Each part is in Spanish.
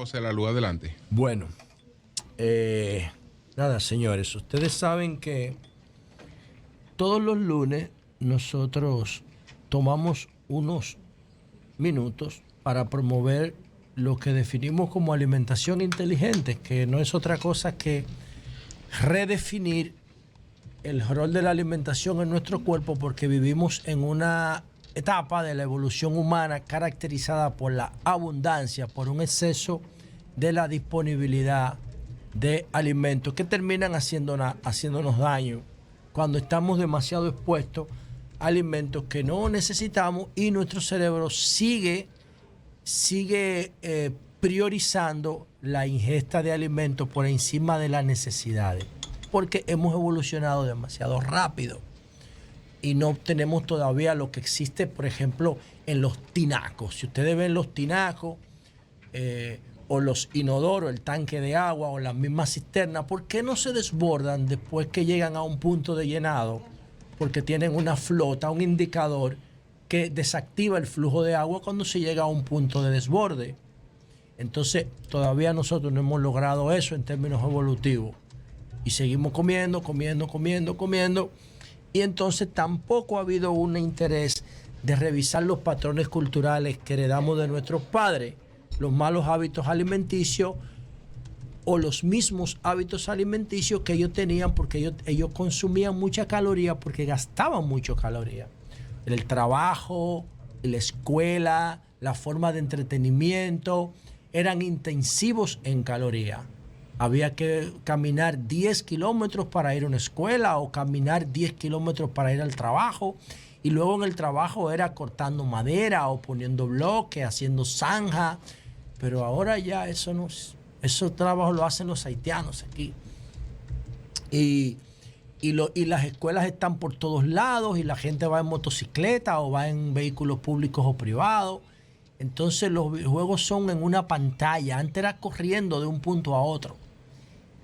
José Lalú, adelante. Bueno, nada, señores, ustedes saben que todos los lunes nosotros tomamos unos minutos para promover lo que definimos como alimentación inteligente, que no es otra cosa que redefinir el rol de la alimentación en nuestro cuerpo, porque vivimos en una etapa de la evolución humana caracterizada por la abundancia, por un exceso de la disponibilidad de alimentos que terminan haciéndonos daño cuando estamos demasiado expuestos a alimentos que no necesitamos y nuestro cerebro sigue priorizando la ingesta de alimentos por encima de las necesidades, porque hemos evolucionado demasiado rápido y no tenemos todavía lo que existe, por ejemplo, en los tinacos. Si ustedes ven los tinacos o los inodoros, el tanque de agua o las mismas cisternas, ¿por qué no se desbordan después que llegan a un punto de llenado? Porque tienen una flota, un indicador que desactiva el flujo de agua cuando se llega a un punto de desborde. Entonces, todavía nosotros no hemos logrado eso en términos evolutivos. Y seguimos comiendo. Y entonces tampoco ha habido un interés de revisar los patrones culturales que heredamos de nuestros padres, los malos hábitos alimenticios o los mismos hábitos alimenticios que ellos tenían, porque ellos consumían mucha caloría, porque gastaban mucho caloría. El trabajo, la escuela, la forma de entretenimiento eran intensivos en calorías. Había que caminar 10 kilómetros para ir a una escuela o caminar 10 kilómetros para ir al trabajo. Y luego en el trabajo era cortando madera o poniendo bloques, haciendo zanja. Pero ahora ya esos trabajos lo hacen los haitianos aquí. Y las escuelas están por todos lados y la gente va en motocicleta o va en vehículos públicos o privados. Entonces los videojuegos son en una pantalla. Antes era corriendo de un punto a otro.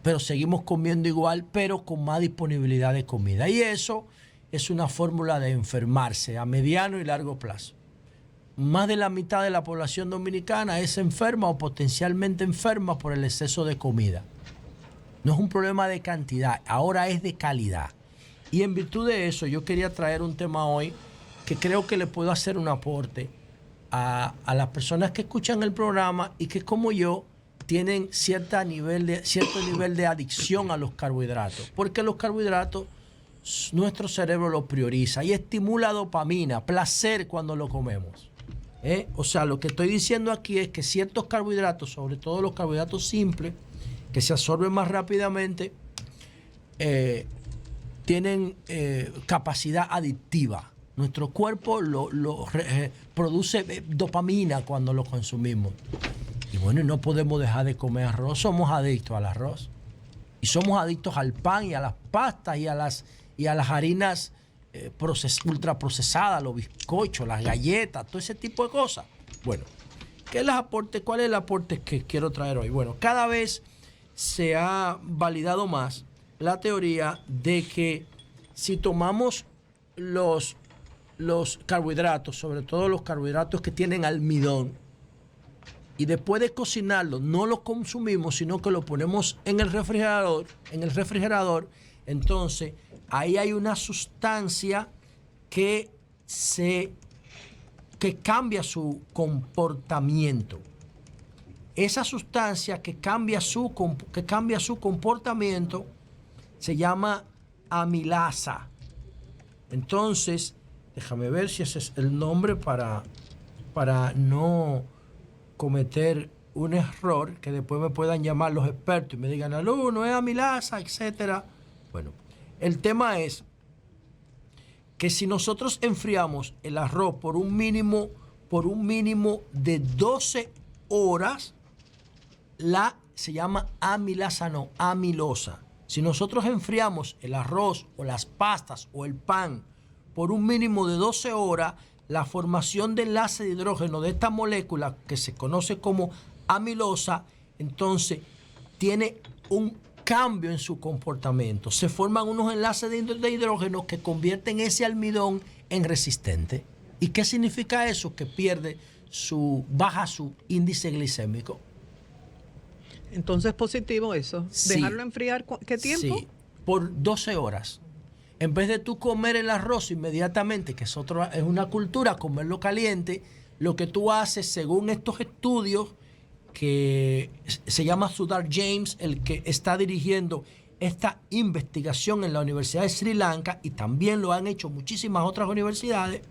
Pero seguimos comiendo igual, pero con más disponibilidad de comida. Y eso es una fórmula de enfermarse a mediano y largo plazo. Más de la mitad de la población dominicana es enferma o potencialmente enferma por el exceso de comida. No es un problema de cantidad, ahora es de calidad. Y en virtud de eso, yo quería traer un tema hoy que creo que le puedo hacer un aporte a las personas que escuchan el programa y que, como yo, tienen cierto nivel de adicción a los carbohidratos. Porque los carbohidratos, nuestro cerebro los prioriza y estimula dopamina, placer cuando lo comemos. O sea, lo que estoy diciendo aquí es que ciertos carbohidratos, sobre todo los carbohidratos simples, que se absorben más rápidamente, tienen capacidad adictiva. Nuestro cuerpo produce dopamina cuando lo consumimos. Y bueno, no podemos dejar de comer arroz. Somos adictos al arroz. Y somos adictos al pan y a las pastas y a las harinas ultraprocesadas, los bizcochos, las galletas, todo ese tipo de cosas. Bueno, ¿cuál es el aporte que quiero traer hoy? Bueno, cada vez se ha validado más la teoría de que si tomamos los carbohidratos, sobre todo los carbohidratos que tienen almidón, y después de cocinarlos no los consumimos, sino que lo ponemos en el refrigerador, entonces ahí hay una sustancia que cambia su comportamiento. Esa sustancia que cambia su comportamiento se llama amilasa. Entonces, déjame ver si ese es el nombre para no cometer un error que después me puedan llamar los expertos y me digan, no es amilasa, etcétera. Bueno, el tema es que si nosotros enfriamos el arroz por un mínimo de 12 horas, se llama amilasa, no, amilosa. Si nosotros enfriamos el arroz o las pastas o el pan por un mínimo de 12 horas, la formación de enlace de hidrógeno de esta molécula, que se conoce como amilosa, entonces tiene un cambio en su comportamiento. Se forman unos enlaces de hidrógeno que convierten ese almidón en resistente. ¿Y qué significa eso? Que baja su índice glicémico. Entonces positivo eso. Sí. Dejarlo enfriar, ¿qué tiempo? Sí, por 12 horas. En vez de tú comer el arroz inmediatamente, que es una cultura, comerlo caliente, lo que tú haces, según estos estudios, que se llama Sudhir James, el que está dirigiendo esta investigación en la Universidad de Sri Lanka, y también lo han hecho muchísimas otras universidades.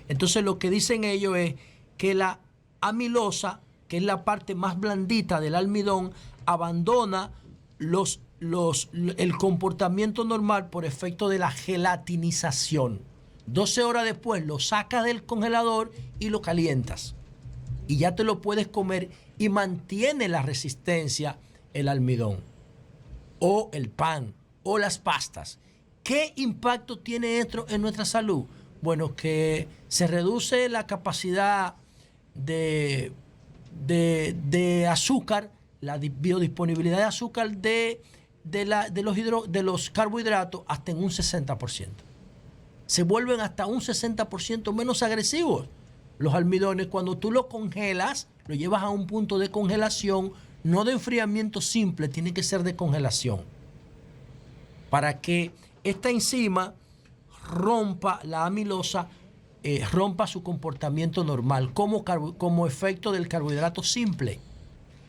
Entonces lo que dicen ellos es que la amilosa, que es la parte más blandita del almidón, abandona el comportamiento normal por efecto de la gelatinización. 12 horas después lo sacas del congelador y lo calientas. Y ya te lo puedes comer y mantiene la resistencia el almidón o el pan o las pastas. ¿Qué impacto tiene esto en nuestra salud? Bueno, que se reduce la capacidad de azúcar, la biodisponibilidad de azúcar de los carbohidratos hasta en un 60%. Se vuelven hasta un 60% menos agresivos los almidones cuando tú lo congelas, lo llevas a un punto de congelación, no de enfriamiento simple, tiene que ser de congelación, para que esta enzima rompa la amilosa, rompa su comportamiento normal como efecto del carbohidrato simple.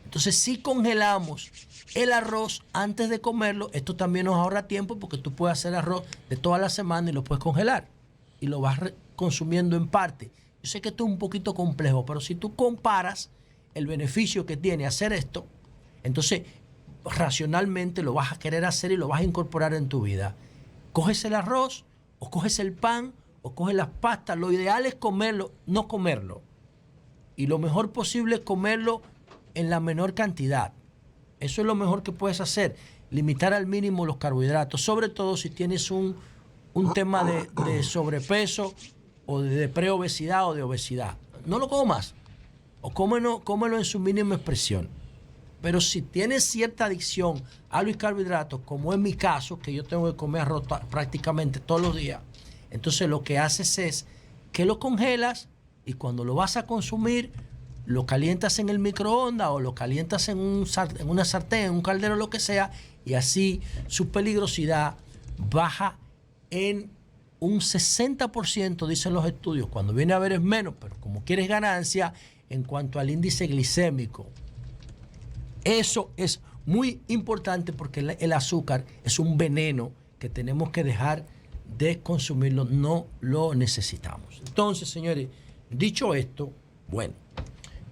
Entonces, si congelamos el arroz antes de comerlo, esto también nos ahorra tiempo porque tú puedes hacer arroz de toda la semana y lo puedes congelar y lo vas consumiendo en parte. Yo sé que esto es un poquito complejo, pero si tú comparas el beneficio que tiene hacer esto, entonces racionalmente lo vas a querer hacer y lo vas a incorporar en tu vida. Coges el arroz o coges el pan o coges las pastas. Lo ideal es comerlo, no comerlo. Y lo mejor posible es comerlo en la menor cantidad. Eso es lo mejor que puedes hacer. Limitar al mínimo los carbohidratos, sobre todo si tienes un tema de sobrepeso o de preobesidad o de obesidad. No lo comas o cómelo en su mínima expresión. Pero si tienes cierta adicción a los carbohidratos, como en mi caso, que yo tengo que comer arroz prácticamente todos los días, entonces lo que haces es que lo congelas y cuando lo vas a consumir, lo calientas en el microondas o lo calientas en una sartén, en un caldero, lo que sea, y así su peligrosidad baja en un 60%, dicen los estudios. Cuando viene a ver es menos, pero como quieres ganancia en cuanto al índice glicémico. Eso es muy importante porque el azúcar es un veneno que tenemos que dejar de consumirlo, no lo necesitamos. Entonces, señores, dicho esto, bueno,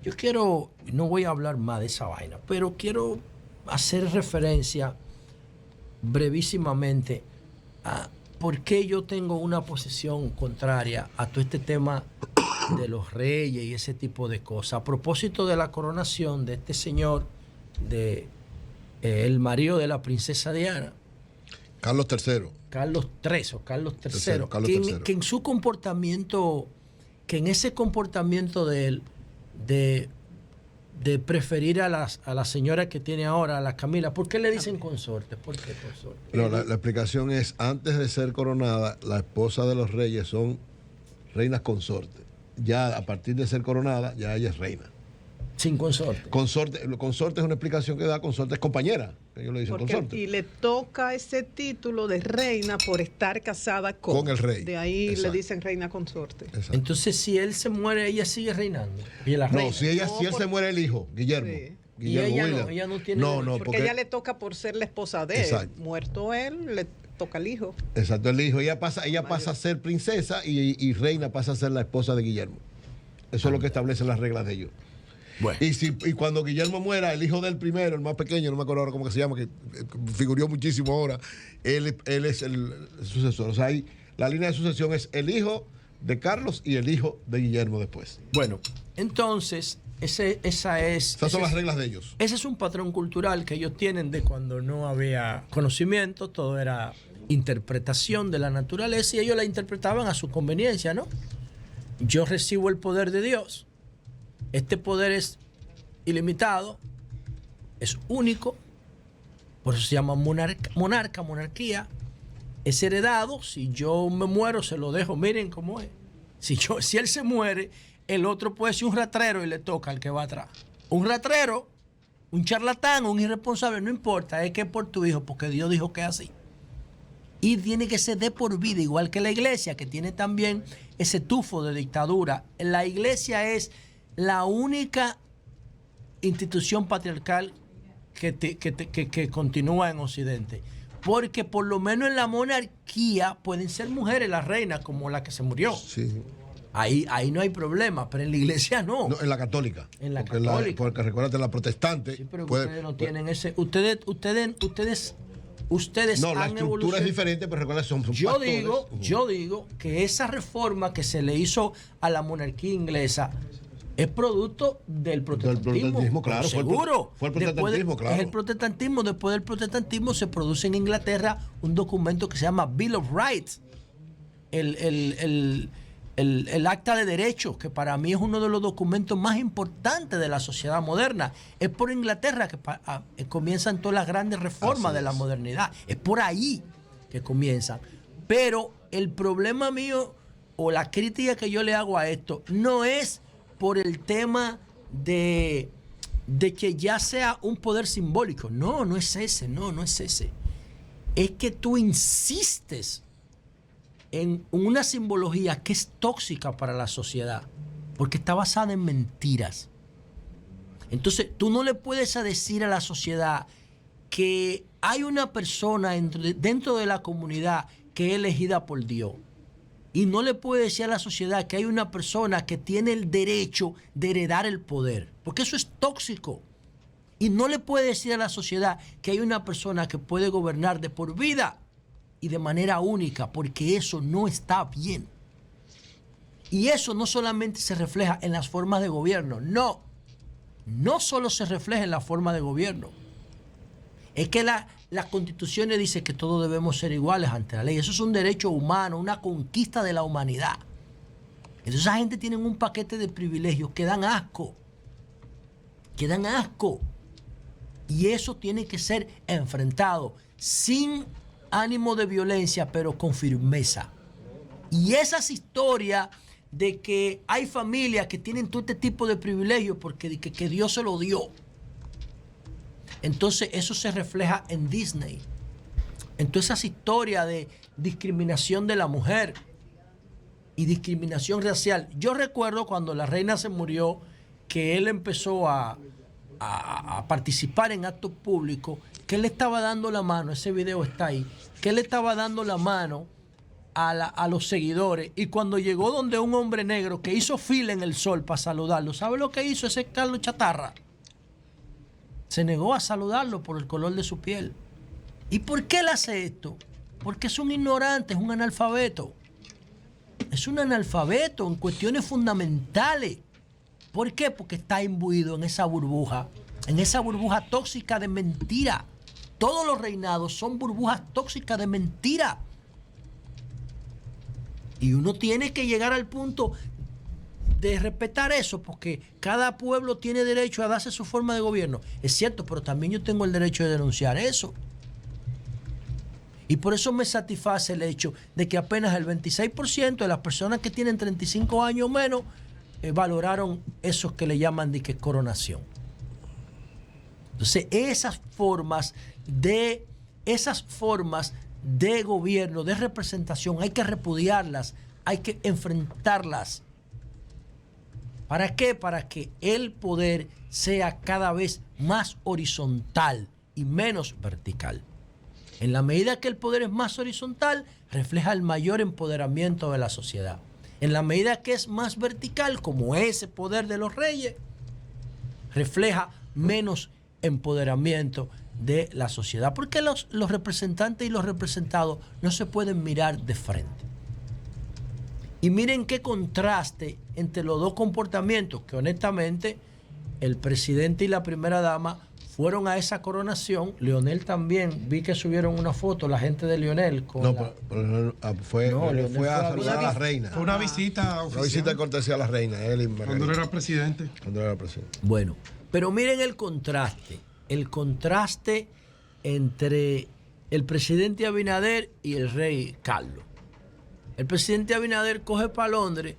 yo quiero, no voy a hablar más de esa vaina, pero quiero hacer referencia brevísimamente a por qué yo tengo una posición contraria a todo este tema de los reyes y ese tipo de cosas. A propósito de la coronación de este señor, el marido de la princesa Diana, Carlos III. Carlos III, que en su comportamiento, que en ese comportamiento de él, de preferir a la señora que tiene ahora, a la Camila. ¿Por qué le dicen consorte? ¿Por qué consorte? No, la explicación es, antes de ser coronada, la esposa de los reyes son reinas consortes. Ya a partir de ser coronada, ya ella es reina. Sin consorte. Consorte es una explicación que da, consorte es compañera, que ellos le dicen consorte. Y le toca ese título de reina por estar casada con el rey. De ahí Exacto. le dicen reina consorte. Exacto. Entonces, si él se muere, ella sigue reinando. Y la reina. No, si él se muere el hijo, Guillermo. Sí. Guillermo Y ella William. no, ella no tiene No, derecho. Porque ella le toca por ser la esposa de él. Exacto. Muerto él, le toca al hijo. Exacto, el hijo. Ella pasa a ser princesa y reina pasa a ser la esposa de Guillermo. Eso es lo que establecen las reglas de ellos. Bueno. Y cuando Guillermo muera, el hijo del primero, el más pequeño, no me acuerdo ahora cómo que se llama, que figuró muchísimo ahora, él es el sucesor. O sea, ahí la línea de sucesión es el hijo de Carlos y el hijo de Guillermo después. Bueno, entonces, Esas son las reglas de ellos. Ese es un patrón cultural que ellos tienen de cuando no había conocimiento, todo era interpretación de la naturaleza y ellos la interpretaban a su conveniencia, ¿no? Yo recibo el poder de Dios. Este poder es ilimitado, es único, por eso se llama monarquía, es heredado. Si yo me muero, se lo dejo, miren cómo es. Si él se muere, el otro puede ser un ratrero y le toca al que va atrás. Un ratrero, un charlatán, un irresponsable, no importa, es que es por tu hijo, porque Dios dijo que es así. Y tiene que ser de por vida, igual que la iglesia, que tiene también ese tufo de dictadura. La iglesia es la única institución patriarcal que continúa en Occidente. Porque por lo menos en la monarquía pueden ser mujeres las reinas, como la que se murió. Sí. Ahí no hay problema, pero en la iglesia no. No, en la católica. En la porque católica. Porque recuérdate, la protestante. Sí, pero puede- ustedes no puede- tienen ese. Ustedes No, la han estructura evolucionado. es diferente, pero recuerda que son Yo pastores. digo que esa reforma que se le hizo a la monarquía inglesa es producto del protestantismo. Claro. Seguro. Fue el protestantismo, claro. Es el protestantismo. Después del protestantismo se produce en Inglaterra un documento que se llama Bill of Rights. El acta de derechos, que para mí es uno de los documentos más importantes de la sociedad moderna. Es por Inglaterra que comienzan todas las grandes reformas de la modernidad. Es por ahí que comienzan. Pero el problema mío o la crítica que yo le hago a esto no es por el tema de que ya sea un poder simbólico. No es ese, no es ese. Es que tú insistes en una simbología que es tóxica para la sociedad, porque está basada en mentiras. Entonces, tú no le puedes decir a la sociedad que hay una persona dentro de la comunidad que es elegida por Dios. Y no le puedes decir a la sociedad que hay una persona que tiene el derecho de heredar el poder, porque eso es tóxico. Y no le puedes decir a la sociedad que hay una persona que puede gobernar de por vida y de manera única, porque eso no está bien. Y eso no solamente se refleja en las formas de gobierno, no solo se refleja en la forma de gobierno. Es que las constituciones dicen que todos debemos ser iguales ante la ley. Eso es un derecho humano, una conquista de la humanidad. Entonces esa gente tiene un paquete de privilegios que dan asco. Y eso tiene que ser enfrentado sin ánimo de violencia, pero con firmeza. Y esas historias de que hay familias que tienen todo este tipo de privilegios porque que Dios se lo dio. Entonces eso se refleja en Disney. Entonces esas historias de discriminación de la mujer y discriminación racial. Yo recuerdo cuando la reina se murió, que él empezó a participar en actos públicos, que él le estaba dando la mano, ese video está ahí, que él le estaba dando la mano a los seguidores, y cuando llegó donde un hombre negro que hizo fila en el sol para saludarlo, ¿sabe lo que hizo ese Carlos Chatarra? Se negó a saludarlo por el color de su piel. ¿Y por qué él hace esto? Porque es un ignorante, es un analfabeto. Es un analfabeto en cuestiones fundamentales. ¿Por qué? Porque está imbuido en esa burbuja tóxica de mentira. Todos los reinados son burbujas tóxicas de mentira. Y uno tiene que llegar al punto de respetar eso, porque cada pueblo tiene derecho a darse su forma de gobierno. Es cierto, pero también yo tengo el derecho de denunciar eso. Y por eso me satisface el hecho de que apenas el 26% de las personas que tienen 35 años o menos valoraron esos que le llaman de que coronación. Entonces, esas formas de gobierno, de representación, hay que repudiarlas, hay que enfrentarlas. ¿Para qué? Para que el poder sea cada vez más horizontal y menos vertical. En la medida que el poder es más horizontal, refleja el mayor empoderamiento de la sociedad. En la medida que es más vertical, como ese poder de los reyes, refleja menos empoderamiento de la sociedad. Porque los representantes y los representados no se pueden mirar de frente. Y miren qué contraste entre los dos comportamientos, que honestamente el presidente y la primera dama fueron a esa coronación. Leonel también, vi que subieron una foto, la gente de Leonel. Pero fue a saludar a la reina. Fue una visita oficial. Una visita de cortesía a la reina, él y Cuando él era presidente. Bueno, pero miren el contraste entre el presidente Abinader y el rey Carlos. El presidente Abinader coge para Londres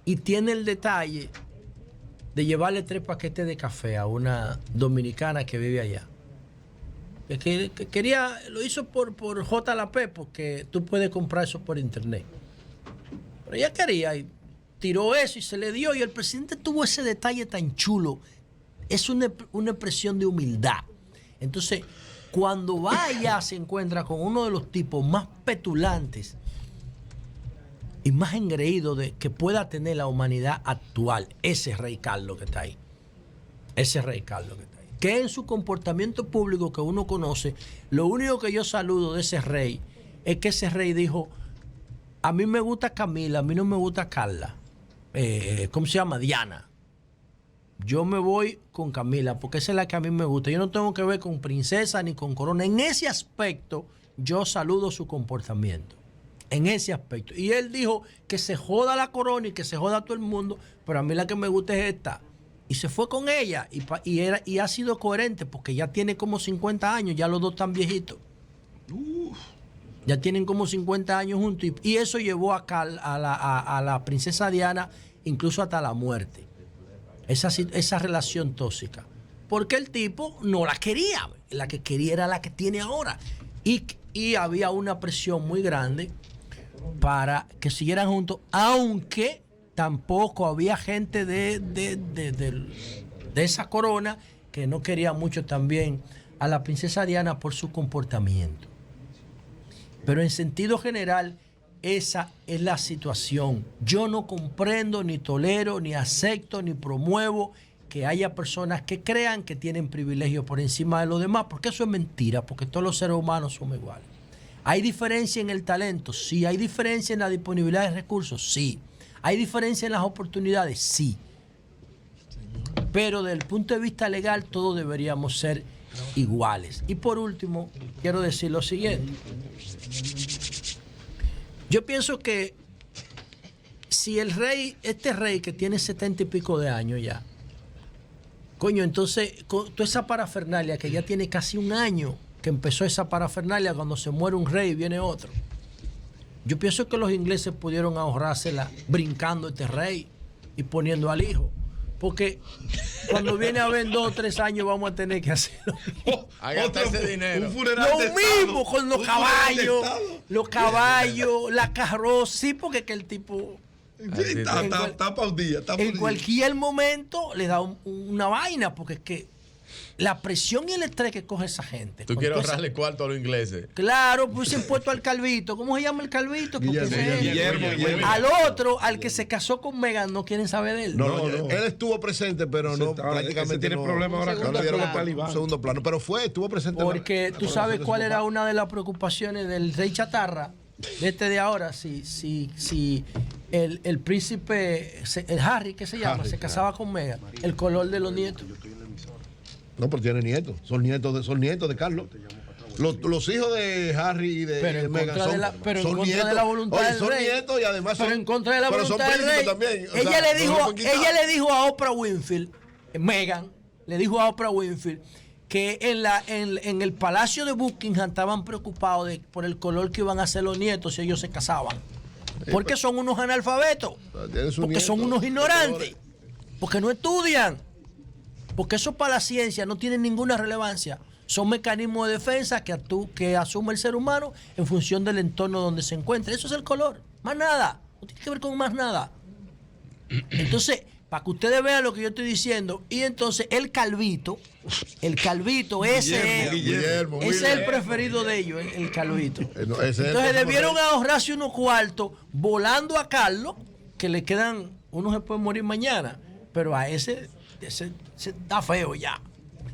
y tiene el detalle de llevarle 3 paquetes de café a una dominicana que vive allá. Que quería, lo hizo por JLP, porque tú puedes comprar eso por internet. Pero ella quería y tiró eso y se le dio. Y el presidente tuvo ese detalle tan chulo. Es una expresión de humildad. Entonces, cuando va allá se encuentra con uno de los tipos más petulantes y más engreídos que pueda tener la humanidad actual. Ese rey Carlos que está ahí. Ese rey Carlos que está ahí. Que en su comportamiento público que uno conoce, lo único que yo saludo de ese rey es que ese rey dijo: a mí me gusta Camila, a mí no me gusta Carla. ¿Cómo se llama? Diana. Yo me voy con Camila porque esa es la que a mí me gusta. Yo no tengo que ver con princesa ni con corona. En ese aspecto yo saludo su comportamiento. En ese aspecto. Y él dijo que se joda la corona y que se joda todo el mundo, pero a mí la que me gusta es esta. Y se fue con ella y ha sido coherente porque ya tiene como 50 años, ya los dos están viejitos. Ya tienen como 50 años juntos y eso llevó a la princesa Diana incluso hasta la muerte. Esa relación tóxica. Porque el tipo no la quería. La que quería era la que tiene ahora. Y había una presión muy grande para que siguieran juntos, aunque tampoco había gente de esa corona que no quería mucho también a la princesa Diana por su comportamiento. Pero en sentido general, esa es la situación. Yo no comprendo, ni tolero, ni acepto, ni promuevo que haya personas que crean que tienen privilegios por encima de los demás, porque eso es mentira, porque todos los seres humanos somos iguales. ¿Hay diferencia en el talento? Sí. ¿Hay diferencia en la disponibilidad de recursos? Sí. ¿Hay diferencia en las oportunidades? Sí. Pero desde el punto de vista legal, todos deberíamos ser iguales. Y por último, quiero decir lo siguiente. Yo pienso que si este rey que tiene 70 y pico de años ya, coño, entonces, con toda esa parafernalia que ya tiene casi un año que empezó esa parafernalia, cuando se muere un rey y viene otro. Yo pienso que los ingleses pudieron ahorrársela brincando este rey y poniendo al hijo. Porque cuando viene a ver 2 o 3 años vamos a tener que hacerlo. A gastar ese dinero. Un funeral Lo de mismo estado, con los caballos, la carroza, sí, porque que el tipo Sí, está para un día. en cualquier momento le da una vaina, porque es que la presión y el estrés que coge esa gente. Tú quieres ahorrarle cuarto a los ingleses. Claro, pues se puesto al calvito. ¿Cómo se llama el calvito? Guillermo. Al otro, al que se casó con Meghan, no quieren saber de él. No, él estuvo presente, pero no prácticamente tiene no, problemas ahora no le dieron un segundo plano, pero estuvo presente. Porque tú sabes cuál era una de las preocupaciones del rey chatarra, de ahora, si el príncipe, el Harry, ¿qué se llama? Se casaba con Meghan, el color de los nietos. No, pero tiene nietos, son nietos de Carlos. Los hijos de Harry y de Meghan son nietos de la voluntad del son rey. Nietos y además pero en contra de la voluntad del rey. También. Ella le dijo a Oprah Winfrey, Meghan, le dijo a Oprah Winfrey que en el palacio de Buckingham estaban preocupados por el color que iban a hacer los nietos si ellos se casaban. Porque son unos analfabetos, porque son unos ignorantes, porque no estudian, porque eso para la ciencia no tiene ninguna relevancia. Son mecanismos de defensa que asume el ser humano en función del entorno donde se encuentra. Eso es el color, más nada, no tiene que ver con más nada. Entonces, para que ustedes vean lo que yo estoy diciendo, y entonces el calvito ese es el preferido de ellos, el calvito. Entonces debieron ahorrarse unos cuartos volando a Carlos, que le quedan, uno se puede morir mañana, pero a ese está feo ya,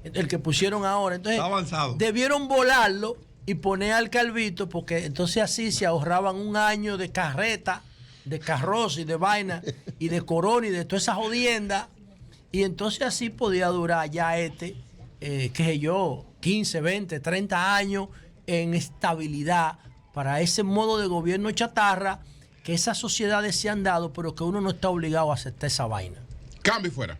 el que pusieron ahora. Entonces está avanzado. Debieron volarlo y poner al calvito, porque entonces así se ahorraban un año de carreta, de carroza y de vaina y de corona y de toda esa jodienda, y entonces así podía durar ya qué sé yo, 15, 20, 30 años en estabilidad para ese modo de gobierno chatarra que esas sociedades se han dado, pero que uno no está obligado a aceptar esa vaina. Cambio y fuera.